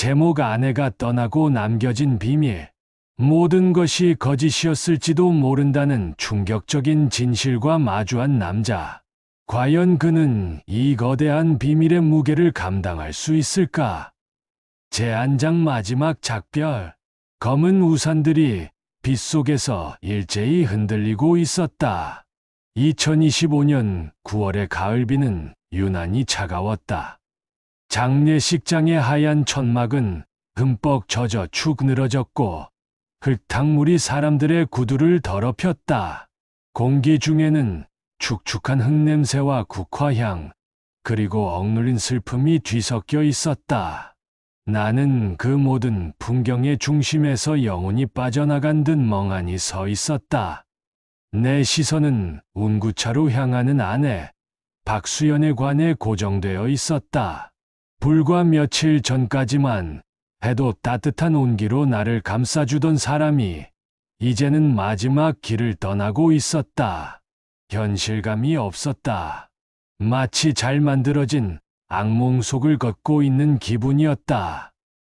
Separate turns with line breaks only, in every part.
제목 아내가 떠나고 남겨진 비밀. 모든 것이 거짓이었을지도 모른다는 충격적인 진실과 마주한 남자. 과연 그는 이 거대한 비밀의 무게를 감당할 수 있을까? 제1장 마지막 작별. 검은 우산들이 빗속에서 일제히 흔들리고 있었다. 2025년 9월의 가을비는 유난히 차가웠다. 장례식장의 하얀 천막은 흠뻑 젖어 축 늘어졌고 흙탕물이 사람들의 구두를 더럽혔다. 공기 중에는 축축한 흙냄새와 국화향, 그리고 억눌린 슬픔이 뒤섞여 있었다. 나는 그 모든 풍경의 중심에서 영혼이 빠져나간 듯 멍하니 서 있었다. 내 시선은 운구차로 향하는 아내, 박수연에 관해 고정되어 있었다. 불과 며칠 전까지만 해도 따뜻한 온기로 나를 감싸주던 사람이 이제는 마지막 길을 떠나고 있었다. 현실감이 없었다. 마치 잘 만들어진 악몽 속을 걷고 있는 기분이었다.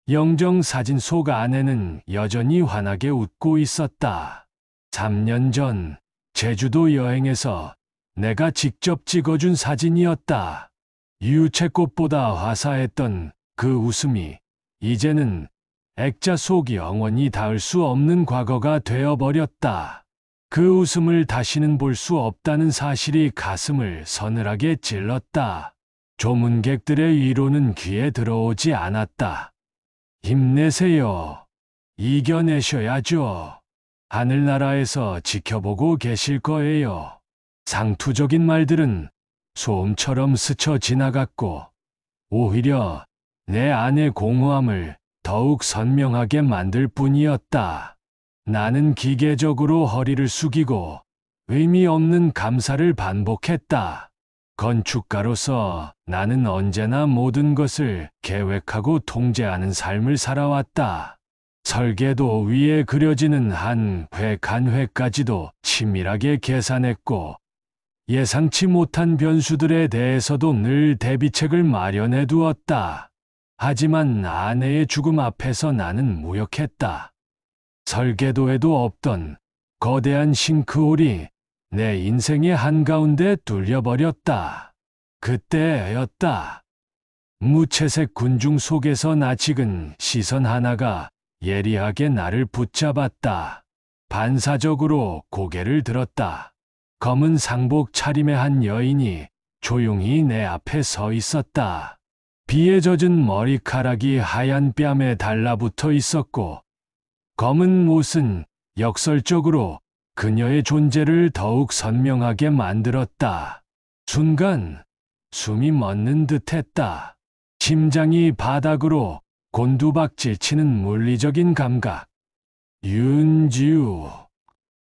영정사진 속 아내는 여전히 환하게 웃고 있었다. 3년 전 제주도 여행에서 내가 직접 찍어준 사진이었다. 유채꽃보다 화사했던 그 웃음이 이제는 액자 속 영원히 닿을 수 없는 과거가 되어버렸다. 그 웃음을 다시는 볼 수 없다는 사실이 가슴을 서늘하게 찔렀다. 조문객들의 위로는 귀에 들어오지 않았다. 힘내세요. 이겨내셔야죠. 하늘나라에서 지켜보고 계실 거예요. 상투적인 말들은 소음처럼 스쳐 지나갔고 오히려 내 안의 공허함을 더욱 선명하게 만들 뿐이었다. 나는 기계적으로 허리를 숙이고 의미 없는 감사를 반복했다. 건축가로서 나는 언제나 모든 것을 계획하고 통제하는 삶을 살아왔다. 설계도 위에 그려지는 한 획 한 획까지도 치밀하게 계산했고 예상치 못한 변수들에 대해서도 늘 대비책을 마련해 두었다. 하지만 아내의 죽음 앞에서 나는 무력했다. 설계도에도 없던 거대한 싱크홀이 내 인생의 한가운데 뚫려버렸다. 그때였다. 무채색 군중 속에서 낯익은 시선 하나가 예리하게 나를 붙잡았다. 반사적으로 고개를 들었다. 검은 상복 차림의 한 여인이 조용히 내 앞에 서 있었다. 비에 젖은 머리카락이 하얀 뺨에 달라붙어 있었고 검은 옷은 역설적으로 그녀의 존재를 더욱 선명하게 만들었다. 순간 숨이 멎는 듯했다. 심장이 바닥으로 곤두박질 치는 물리적인 감각. 윤지우.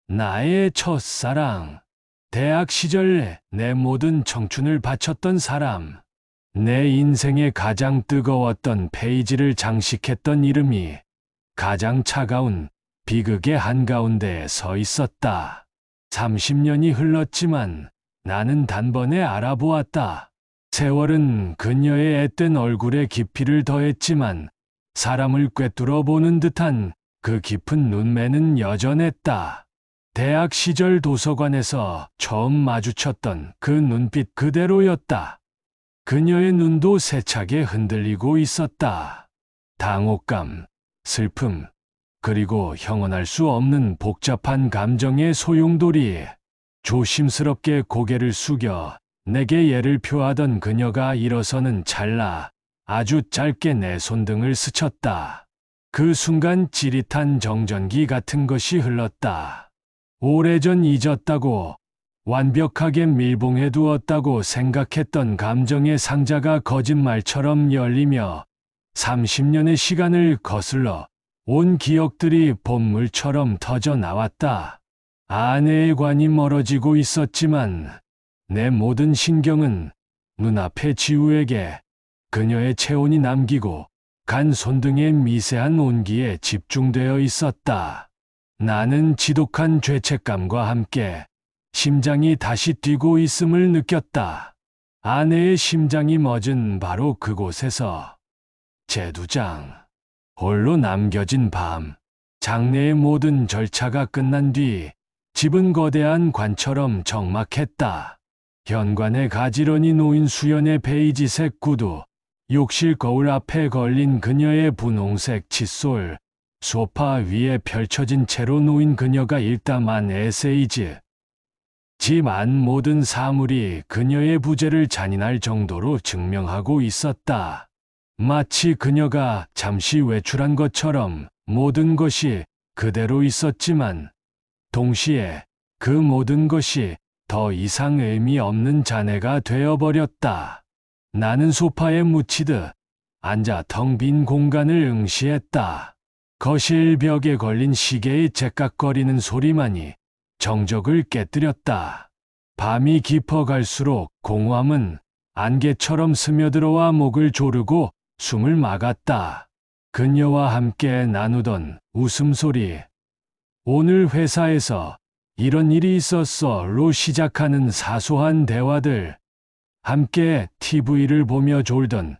나의 첫사랑. 대학 시절 내 모든 청춘을 바쳤던 사람. 내 인생의 가장 뜨거웠던 페이지를 장식했던 이름이 가장 차가운 비극의 한가운데에 서 있었다. 30년이 흘렀지만 나는 단번에 알아보았다. 세월은 그녀의 앳된 얼굴에 깊이를 더했지만 사람을 꿰뚫어 보는 듯한 그 깊은 눈매는 여전했다. 대학 시절 도서관에서 처음 마주쳤던 그 눈빛 그대로였다. 그녀의 눈도 세차게 흔들리고 있었다. 당혹감, 슬픔, 그리고 형언할 수 없는 복잡한 감정의 소용돌이. 조심스럽게 고개를 숙여 내게 예를 표하던 그녀가 일어서는 찰나 아주 짧게 내 손등을 스쳤다. 그 순간 찌릿한 정전기 같은 것이 흘렀다. 오래전 잊었다고, 완벽하게 밀봉해 두었다고 생각했던 감정의 상자가 거짓말처럼 열리며 30년의 시간을 거슬러 온 기억들이 봇물처럼 터져 나왔다. 아내의 관이 멀어지고 있었지만 내 모든 신경은 눈앞의 지우에게 그녀의 체온이 남기고 간 손등의 미세한 온기에 집중되어 있었다. 나는 지독한 죄책감과 함께 심장이 다시 뛰고 있음을 느꼈다. 아내의 심장이 멎은 바로 그곳에서. 제2장. 홀로 남겨진 밤. 장례의 모든 절차가 끝난 뒤 집은 거대한 관처럼 적막했다. 현관에 가지런히 놓인 수연의 베이지색 구두, 욕실 거울 앞에 걸린 그녀의 분홍색 칫솔, 소파 위에 펼쳐진 채로 놓인 그녀가 일담한 에세이즈. 집 안 모든 사물이 그녀의 부재를 잔인할 정도로 증명하고 있었다. 마치 그녀가 잠시 외출한 것처럼 모든 것이 그대로 있었지만 동시에 그 모든 것이 더 이상 의미 없는 잔해가 되어버렸다. 나는 소파에 묻히듯 앉아 텅 빈 공간을 응시했다. 거실 벽에 걸린 시계의 째깍거리는 소리만이 정적을 깨뜨렸다. 밤이 깊어갈수록 공허함은 안개처럼 스며들어와 목을 조르고 숨을 막았다. 그녀와 함께 나누던 웃음소리. 오늘 회사에서 이런 일이 있었어로 시작하는 사소한 대화들. 함께 TV를 보며 졸던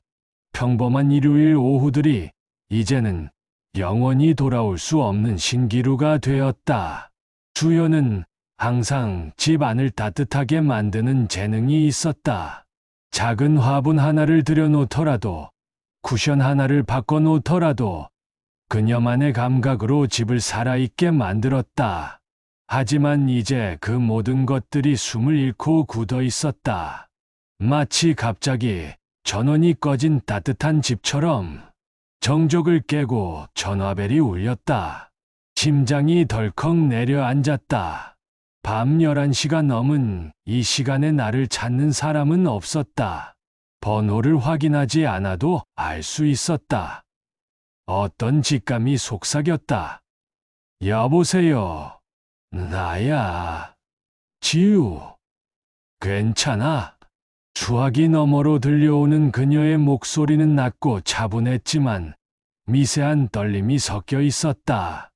평범한 일요일 오후들이 이제는 영원히 돌아올 수 없는 신기루가 되었다. 수연은 항상 집 안을 따뜻하게 만드는 재능이 있었다. 작은 화분 하나를 들여놓더라도, 쿠션 하나를 바꿔놓더라도 그녀만의 감각으로 집을 살아있게 만들었다. 하지만 이제 그 모든 것들이 숨을 잃고 굳어 있었다. 마치 갑자기 전원이 꺼진 따뜻한 집처럼. 정적을 깨고 전화벨이 울렸다. 심장이 덜컥 내려앉았다. 밤 11시가 넘은 이 시간에 나를 찾는 사람은 없었다. 번호를 확인하지 않아도 알 수 있었다. 어떤 직감이 속삭였다. 여보세요. 나야. 지우. 괜찮아. 수화기 너머로 들려오는 그녀의 목소리는 낮고 차분했지만 미세한 떨림이 섞여 있었다.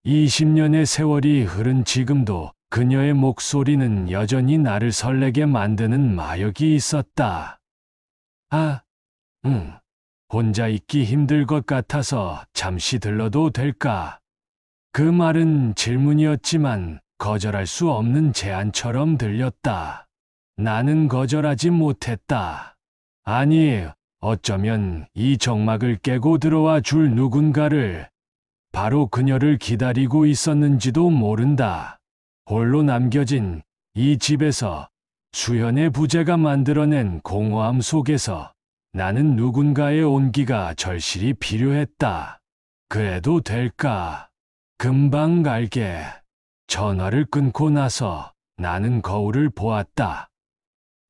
20년의 세월이 흐른 지금도 그녀의 목소리는 여전히 나를 설레게 만드는 마력이 있었다. 아, 응. 혼자 있기 힘들 것 같아서 잠시 들러도 될까? 그 말은 질문이었지만 거절할 수 없는 제안처럼 들렸다. 나는 거절하지 못했다. 아니, 어쩌면 이 적막을 깨고 들어와 줄 누군가를, 바로 그녀를 기다리고 있었는지도 모른다. 홀로 남겨진 이 집에서 수연의 부재가 만들어낸 공허함 속에서 나는 누군가의 온기가 절실히 필요했다. 그래도 될까? 금방 갈게. 전화를 끊고 나서 나는 거울을 보았다.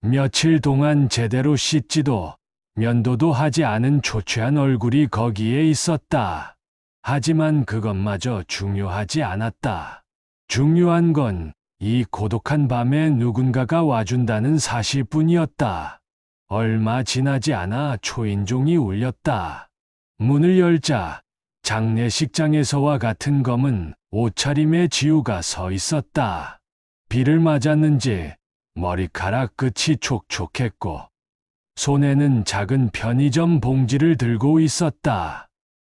며칠 동안 제대로 씻지도 면도도 하지 않은 초췌한 얼굴이 거기에 있었다. 하지만 그것마저 중요하지 않았다. 중요한 건 이 고독한 밤에 누군가가 와준다는 사실뿐이었다. 얼마 지나지 않아 초인종이 울렸다. 문을 열자 장례식장에서와 같은 검은 옷차림의 지우가 서 있었다. 비를 맞았는지 머리카락 끝이 촉촉했고 손에는 작은 편의점 봉지를 들고 있었다.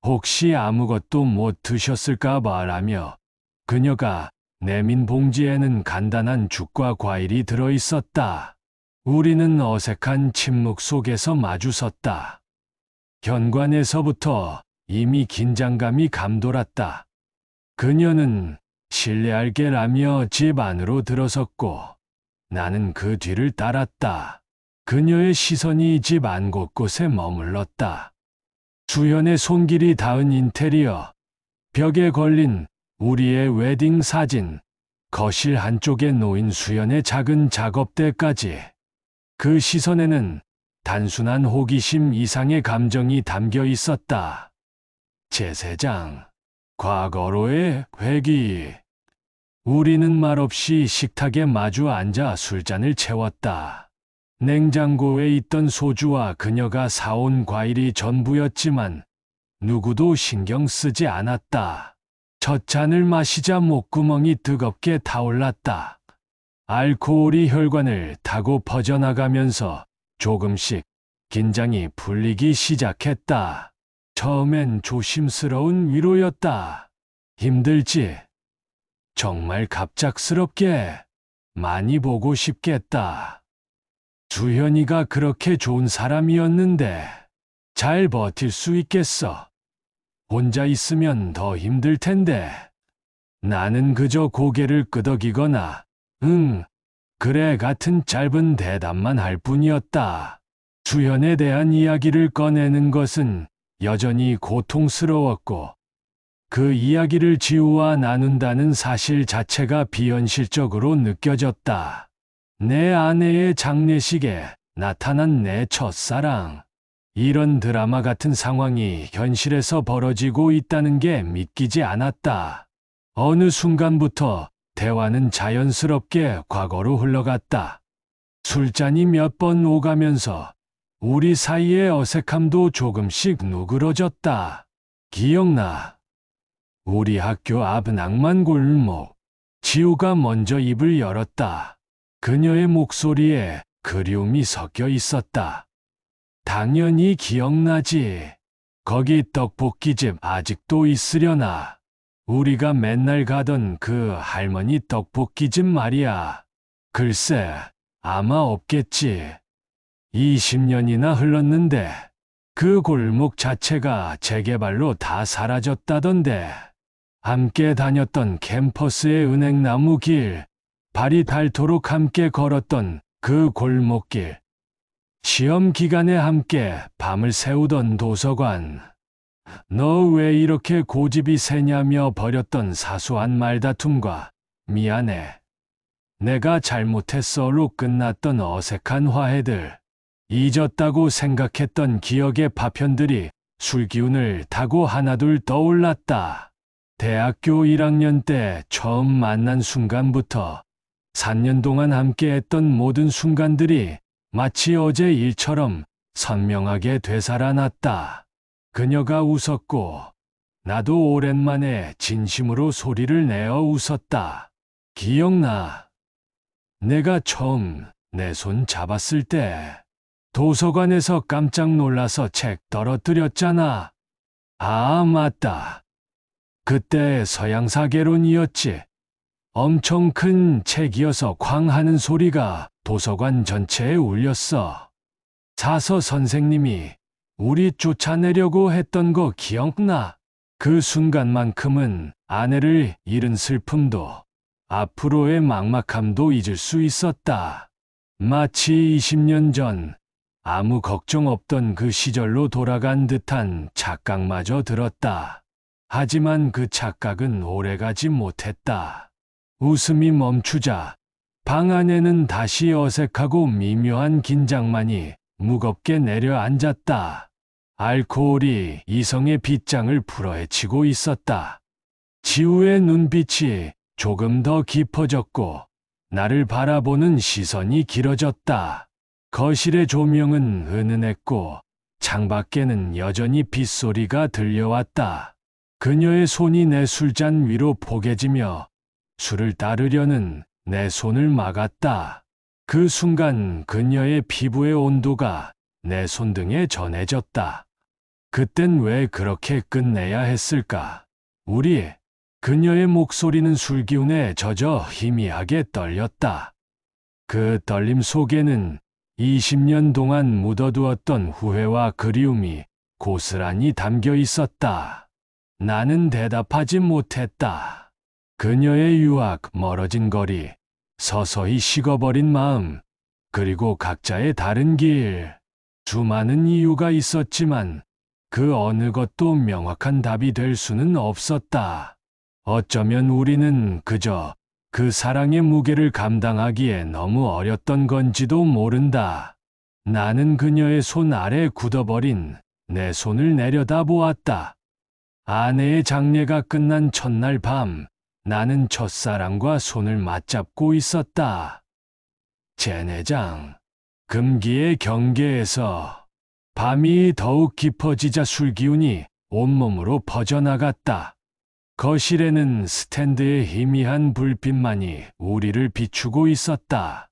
혹시 아무것도 못 드셨을까 봐라며 그녀가 내민 봉지에는 간단한 죽과 과일이 들어 있었다. 우리는 어색한 침묵 속에서 마주섰다. 현관에서부터 이미 긴장감이 감돌았다. 그녀는 실례할게라며 집 안으로 들어섰고 나는 그 뒤를 따랐다. 그녀의 시선이 집 안 곳곳에 머물렀다. 수연의 손길이 닿은 인테리어, 벽에 걸린 우리의 웨딩 사진, 거실 한쪽에 놓인 수연의 작은 작업대까지. 그 시선에는 단순한 호기심 이상의 감정이 담겨 있었다. 제사장, 과거로의 회귀. 우리는 말없이 식탁에 마주 앉아 술잔을 채웠다. 냉장고에 있던 소주와 그녀가 사온 과일이 전부였지만 누구도 신경 쓰지 않았다. 첫 잔을 마시자 목구멍이 뜨겁게 타올랐다. 알코올이 혈관을 타고 퍼져나가면서 조금씩 긴장이 풀리기 시작했다. 처음엔 조심스러운 위로였다. 힘들지? 정말 갑작스럽게 많이 보고 싶겠다. 주현이가 그렇게 좋은 사람이었는데 잘 버틸 수 있겠어. 혼자 있으면 더 힘들 텐데. 나는 그저 고개를 끄덕이거나 응, 그래 같은 짧은 대답만 할 뿐이었다. 주현에 대한 이야기를 꺼내는 것은 여전히 고통스러웠고 그 이야기를 지우와 나눈다는 사실 자체가 비현실적으로 느껴졌다. 내 아내의 장례식에 나타난 내 첫사랑. 이런 드라마 같은 상황이 현실에서 벌어지고 있다는 게 믿기지 않았다. 어느 순간부터 대화는 자연스럽게 과거로 흘러갔다. 술잔이 몇 번 오가면서 우리 사이의 어색함도 조금씩 누그러졌다. 기억나. 우리 학교 앞 낭만 골목. 지우가 먼저 입을 열었다. 그녀의 목소리에 그리움이 섞여 있었다. 당연히 기억나지. 거기 떡볶이집 아직도 있으려나. 우리가 맨날 가던 그 할머니 떡볶이집 말이야. 글쎄, 아마 없겠지. 20년이나 흘렀는데 그 골목 자체가 재개발로 다 사라졌다던데. 함께 다녔던 캠퍼스의 은행나무 길, 발이 닳도록 함께 걸었던 그 골목길, 시험 기간에 함께 밤을 새우던 도서관, 너 왜 이렇게 고집이 세냐며 벌였던 사소한 말다툼과 미안해, 내가 잘못했어로 끝났던 어색한 화해들, 잊었다고 생각했던 기억의 파편들이 술기운을 타고 하나둘 떠올랐다. 대학교 1학년 때 처음 만난 순간부터 4년 동안 함께했던 모든 순간들이 마치 어제 일처럼 선명하게 되살아났다. 그녀가 웃었고 나도 오랜만에 진심으로 소리를 내어 웃었다. 기억나. 내가 처음 내 손 잡았을 때 도서관에서 깜짝 놀라서 책 떨어뜨렸잖아. 아, 맞다. 그때 서양사개론이었지. 엄청 큰 책이어서 쾅 하는 소리가 도서관 전체에 울렸어. 사서 선생님이 우리 쫓아내려고 했던 거 기억나? 그 순간만큼은 아내를 잃은 슬픔도 앞으로의 막막함도 잊을 수 있었다. 마치 20년 전 아무 걱정 없던 그 시절로 돌아간 듯한 착각마저 들었다. 하지만 그 착각은 오래가지 못했다. 웃음이 멈추자 방 안에는 다시 어색하고 미묘한 긴장만이 무겁게 내려앉았다. 알코올이 이성의 빗장을 풀어헤치고 있었다. 지우의 눈빛이 조금 더 깊어졌고 나를 바라보는 시선이 길어졌다. 거실의 조명은 은은했고 창밖에는 여전히 빗소리가 들려왔다. 그녀의 손이 내 술잔 위로 포개지며 술을 따르려는 내 손을 막았다. 그 순간 그녀의 피부의 온도가 내 손등에 전해졌다. 그땐 왜 그렇게 끝내야 했을까? 우리. 그녀의 목소리는 술기운에 젖어 희미하게 떨렸다. 그 떨림 속에는 20년 동안 묻어두었던 후회와 그리움이 고스란히 담겨 있었다. 나는 대답하지 못했다. 그녀의 유학, 멀어진 거리, 서서히 식어버린 마음, 그리고 각자의 다른 길. 수많은 이유가 있었지만 그 어느 것도 명확한 답이 될 수는 없었다. 어쩌면 우리는 그저 그 사랑의 무게를 감당하기에 너무 어렸던 건지도 모른다. 나는 그녀의 손 아래 굳어버린 내 손을 내려다보았다. 아내의 장례가 끝난 첫날 밤, 나는 첫사랑과 손을 맞잡고 있었다. 제내장. 금기의 경계에서 밤이 더욱 깊어지자 술기운이 온몸으로 퍼져나갔다. 거실에는 스탠드의 희미한 불빛만이 우리를 비추고 있었다.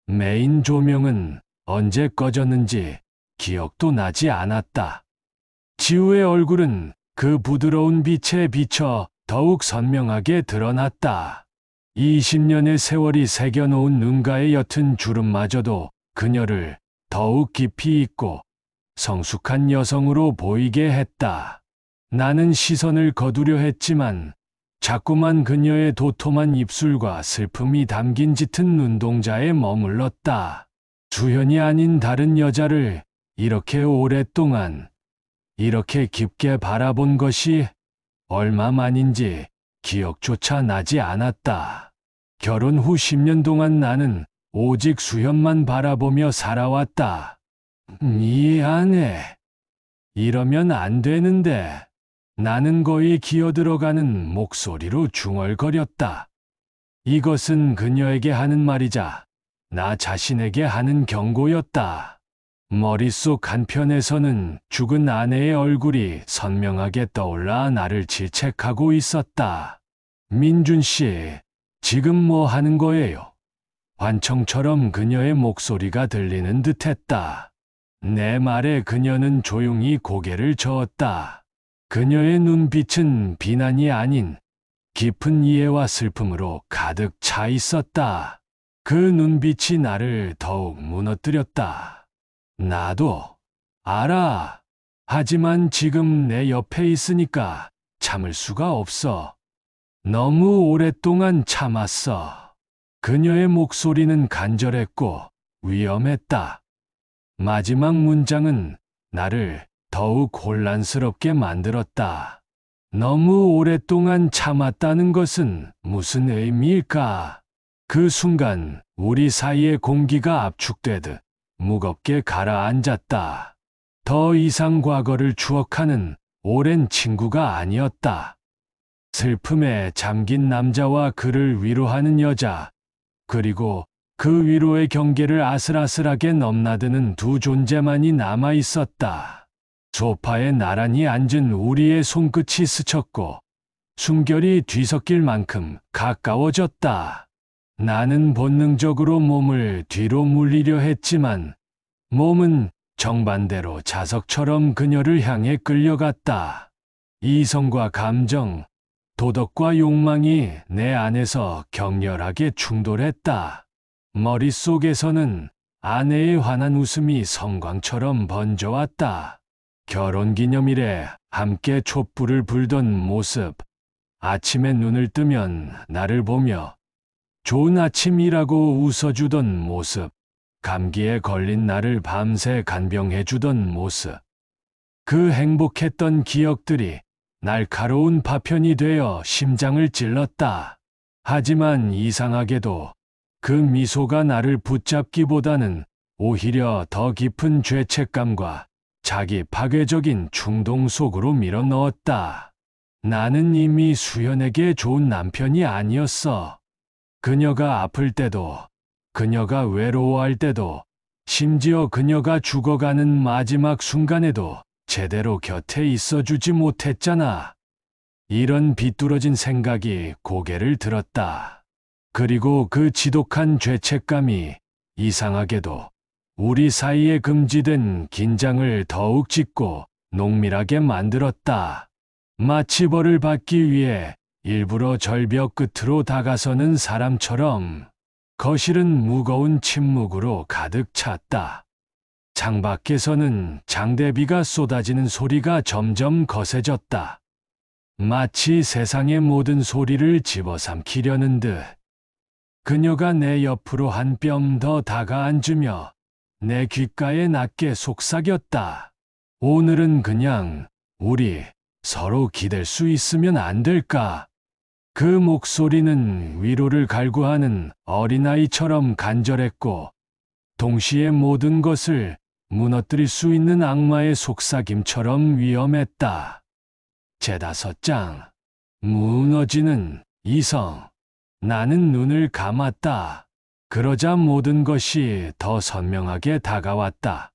메인 조명은 언제 꺼졌는지 기억도 나지 않았다. 지우의 얼굴은 그 부드러운 빛에 비쳐 더욱 선명하게 드러났다. 20년의 세월이 새겨놓은 눈가의 옅은 주름마저도 그녀를 더욱 깊이 있고 성숙한 여성으로 보이게 했다. 나는 시선을 거두려 했지만 자꾸만 그녀의 도톰한 입술과 슬픔이 담긴 짙은 눈동자에 머물렀다. 주현이 아닌 다른 여자를 이렇게 오랫동안 이렇게 깊게 바라본 것이 얼마만인지 기억조차 나지 않았다. 결혼 후 10년 동안 나는 오직 수현만 바라보며 살아왔다. 미안해. 이러면 안 되는데. 나는 거의 기어들어가는 목소리로 중얼거렸다. 이것은 그녀에게 하는 말이자 나 자신에게 하는 경고였다. 머릿속 한편에서는 죽은 아내의 얼굴이 선명하게 떠올라 나를 질책하고 있었다. 민준 씨, 지금 뭐 하는 거예요? 환청처럼 그녀의 목소리가 들리는 듯했다. 내 말에 그녀는 조용히 고개를 저었다. 그녀의 눈빛은 비난이 아닌 깊은 이해와 슬픔으로 가득 차 있었다. 그 눈빛이 나를 더욱 무너뜨렸다. 나도 알아. 하지만 지금 내 옆에 있으니까 참을 수가 없어. 너무 오랫동안 참았어. 그녀의 목소리는 간절했고 위험했다. 마지막 문장은 나를 더욱 혼란스럽게 만들었다. 너무 오랫동안 참았다는 것은 무슨 의미일까? 그 순간 우리 사이의 공기가 압축되듯 무겁게 가라앉았다. 더 이상 과거를 추억하는 오랜 친구가 아니었다. 슬픔에 잠긴 남자와 그를 위로하는 여자, 그리고 그 위로의 경계를 아슬아슬하게 넘나드는 두 존재만이 남아 있었다. 소파에 나란히 앉은 우리의 손끝이 스쳤고 숨결이 뒤섞일 만큼 가까워졌다. 나는 본능적으로 몸을 뒤로 물리려 했지만 몸은 정반대로 자석처럼 그녀를 향해 끌려갔다. 이성과 감정, 도덕과 욕망이 내 안에서 격렬하게 충돌했다. 머릿속에서는 아내의 환한 웃음이 성광처럼 번져왔다. 결혼기념일에 함께 촛불을 불던 모습, 아침에 눈을 뜨면 나를 보며 좋은 아침이라고 웃어주던 모습, 감기에 걸린 나를 밤새 간병해주던 모습. 그 행복했던 기억들이 날카로운 파편이 되어 심장을 찔렀다. 하지만 이상하게도 그 미소가 나를 붙잡기보다는 오히려 더 깊은 죄책감과 자기 파괴적인 충동 속으로 밀어넣었다. 나는 이미 수연에게 좋은 남편이 아니었어. 그녀가 아플 때도, 그녀가 외로워할 때도, 심지어 그녀가 죽어가는 마지막 순간에도 제대로 곁에 있어주지 못했잖아. 이런 비뚤어진 생각이 고개를 들었다. 그리고 그 지독한 죄책감이 이상하게도 우리 사이에 금지된 긴장을 더욱 짙고 농밀하게 만들었다. 마치 벌을 받기 위해 일부러 절벽 끝으로 다가서는 사람처럼 거실은 무거운 침묵으로 가득 찼다. 창밖에서는 장대비가 쏟아지는 소리가 점점 거세졌다. 마치 세상의 모든 소리를 집어삼키려는 듯. 그녀가 내 옆으로 한 뼘 더 다가앉으며 내 귓가에 낮게 속삭였다. 오늘은 그냥 우리 서로 기댈 수 있으면 안 될까? 그 목소리는 위로를 갈구하는 어린아이처럼 간절했고 동시에 모든 것을 무너뜨릴 수 있는 악마의 속삭임처럼 위험했다. 제5장 무너지는 이성. 나는 눈을 감았다. 그러자 모든 것이 더 선명하게 다가왔다.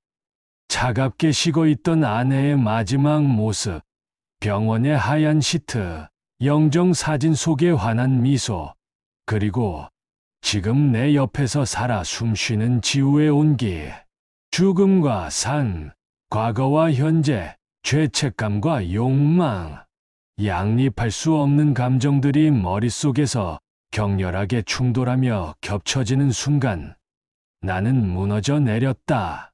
차갑게 식어 있던 아내의 마지막 모습, 병원의 하얀 시트, 영정 사진 속의 환한 미소, 그리고 지금 내 옆에서 살아 숨쉬는 지우의 온기. 죽음과 산, 과거와 현재, 죄책감과 욕망, 양립할 수 없는 감정들이 머릿속에서 격렬하게 충돌하며 겹쳐지는 순간 나는 무너져 내렸다.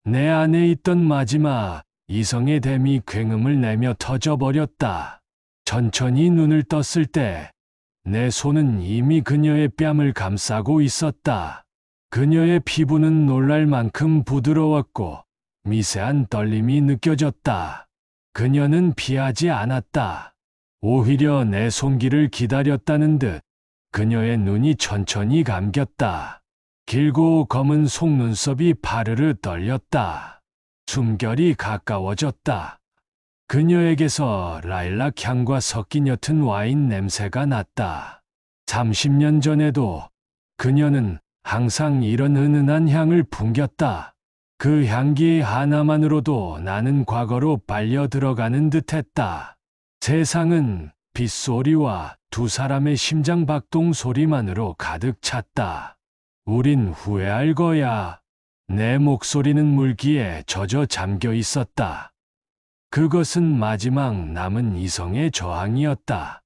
내 안에 있던 마지막 이성의 댐이 굉음을 내며 터져버렸다. 천천히 눈을 떴을 때 내 손은 이미 그녀의 뺨을 감싸고 있었다. 그녀의 피부는 놀랄 만큼 부드러웠고 미세한 떨림이 느껴졌다. 그녀는 피하지 않았다. 오히려 내 손길을 기다렸다는 듯 그녀의 눈이 천천히 감겼다. 길고 검은 속눈썹이 파르르 떨렸다. 숨결이 가까워졌다. 그녀에게서 라일락 향과 섞인 옅은 와인 냄새가 났다. 30년 전에도 그녀는 항상 이런 은은한 향을 풍겼다. 그 향기 하나만으로도 나는 과거로 빨려 들어가는 듯했다. 세상은 빗소리와 두 사람의 심장 박동 소리만으로 가득 찼다. 우린 후회할 거야. 내 목소리는 물기에 젖어 잠겨 있었다. 그것은 마지막 남은 이성의 저항이었다.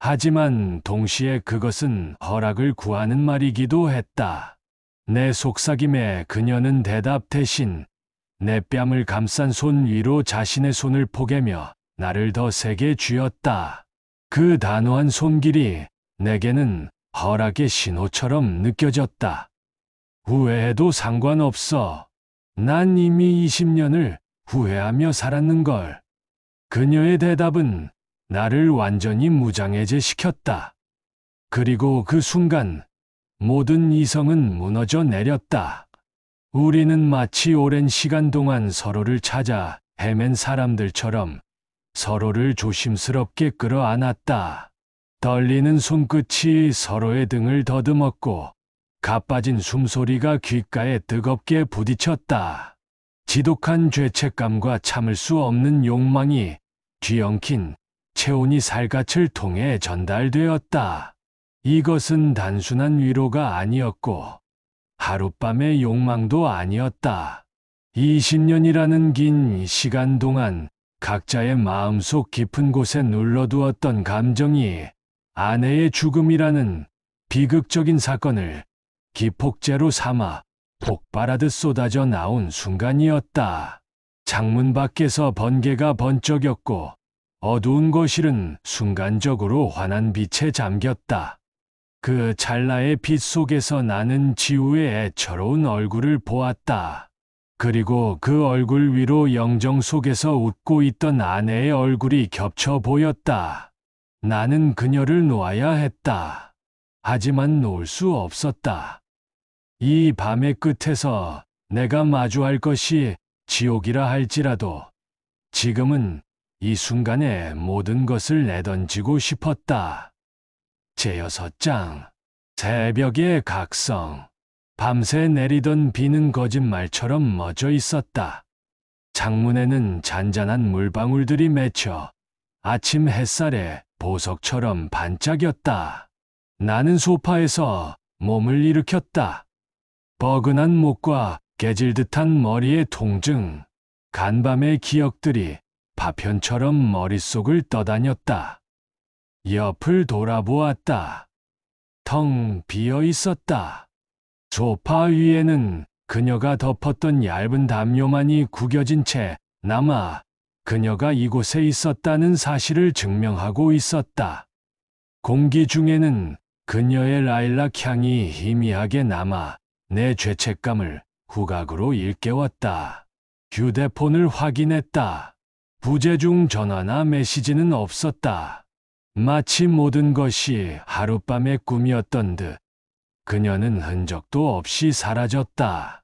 하지만 동시에 그것은 허락을 구하는 말이기도 했다. 내 속삭임에 그녀는 대답 대신 내 뺨을 감싼 손 위로 자신의 손을 포개며 나를 더 세게 쥐었다. 그 단호한 손길이 내게는 허락의 신호처럼 느껴졌다. 후회해도 상관없어. 난 이미 20년을 후회하며 살았는걸. 그녀의 대답은 나를 완전히 무장해제시켰다. 그리고 그 순간 모든 이성은 무너져 내렸다. 우리는 마치 오랜 시간 동안 서로를 찾아 헤맨 사람들처럼 서로를 조심스럽게 끌어안았다. 떨리는 손끝이 서로의 등을 더듬었고 가빠진 숨소리가 귓가에 뜨겁게 부딪혔다. 지독한 죄책감과 참을 수 없는 욕망이 뒤엉킨 체온이 살갗을 통해 전달되었다. 이것은 단순한 위로가 아니었고 하룻밤의 욕망도 아니었다. 20년이라는 긴 시간 동안 각자의 마음속 깊은 곳에 눌러두었던 감정이 아내의 죽음이라는 비극적인 사건을 기폭제로 삼아 폭발하듯 쏟아져 나온 순간이었다. 창문 밖에서 번개가 번쩍였고 어두운 거실은 순간적으로 환한 빛에 잠겼다. 그 찰나의 빛 속에서 나는 지우의 애처로운 얼굴을 보았다. 그리고 그 얼굴 위로 영정 속에서 웃고 있던 아내의 얼굴이 겹쳐 보였다. 나는 그녀를 놓아야 했다. 하지만 놓을 수 없었다. 이 밤의 끝에서 내가 마주할 것이 지옥이라 할지라도 지금은 이 순간에 모든 것을 내던지고 싶었다. 제6장 새벽의 각성. 밤새 내리던 비는 거짓말처럼 멎어 있었다. 창문에는 잔잔한 물방울들이 맺혀 아침 햇살에 보석처럼 반짝였다. 나는 소파에서 몸을 일으켰다. 뻐근한 목과 깨질 듯한 머리의 통증, 간밤의 기억들이 파편처럼 머릿속을 떠다녔다. 옆을 돌아보았다. 텅 비어 있었다. 소파 위에는 그녀가 덮었던 얇은 담요만이 구겨진 채 남아 그녀가 이곳에 있었다는 사실을 증명하고 있었다. 공기 중에는 그녀의 라일락 향이 희미하게 남아 내 죄책감을 후각으로 일깨웠다. 휴대폰을 확인했다. 부재중 전화나 메시지는 없었다. 마치 모든 것이 하룻밤의 꿈이었던 듯 그녀는 흔적도 없이 사라졌다.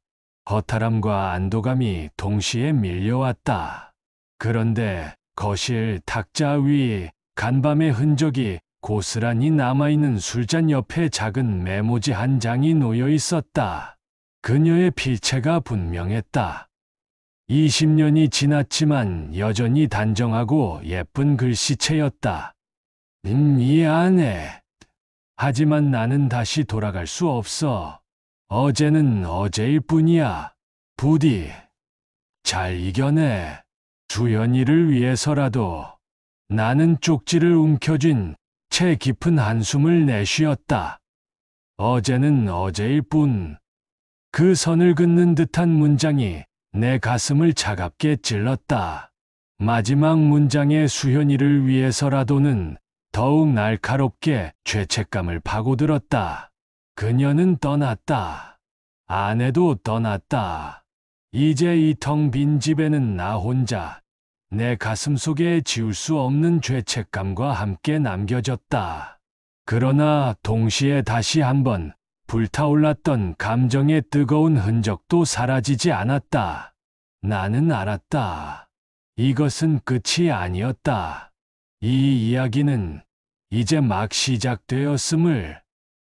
허탈함과 안도감이 동시에 밀려왔다. 그런데 거실 탁자 위 간밤의 흔적이 고스란히 남아있는 술잔 옆에 작은 메모지 한 장이 놓여 있었다. 그녀의 필체가 분명했다. 20년이 지났지만 여전히 단정하고 예쁜 글씨체였다. 미안해. 하지만 나는 다시 돌아갈 수 없어. 어제는 어제일 뿐이야. 부디 잘 이겨내. 수연이를 위해서라도 나는 쪽지를 움켜쥔 채 깊은 한숨을 내쉬었다. 어제는 어제일 뿐. 그 선을 긋는 듯한 문장이 내 가슴을 차갑게 찔렀다. 마지막 문장의 수연이를 위해서라도는 더욱 날카롭게 죄책감을 파고들었다. 그녀는 떠났다. 아내도 떠났다. 이제 이 텅 빈 집에는 나 혼자 내 가슴 속에 지울 수 없는 죄책감과 함께 남겨졌다. 그러나 동시에 다시 한번 불타올랐던 감정의 뜨거운 흔적도 사라지지 않았다. 나는 알았다. 이것은 끝이 아니었다. 이 이야기는 이제 막 시작되었음을.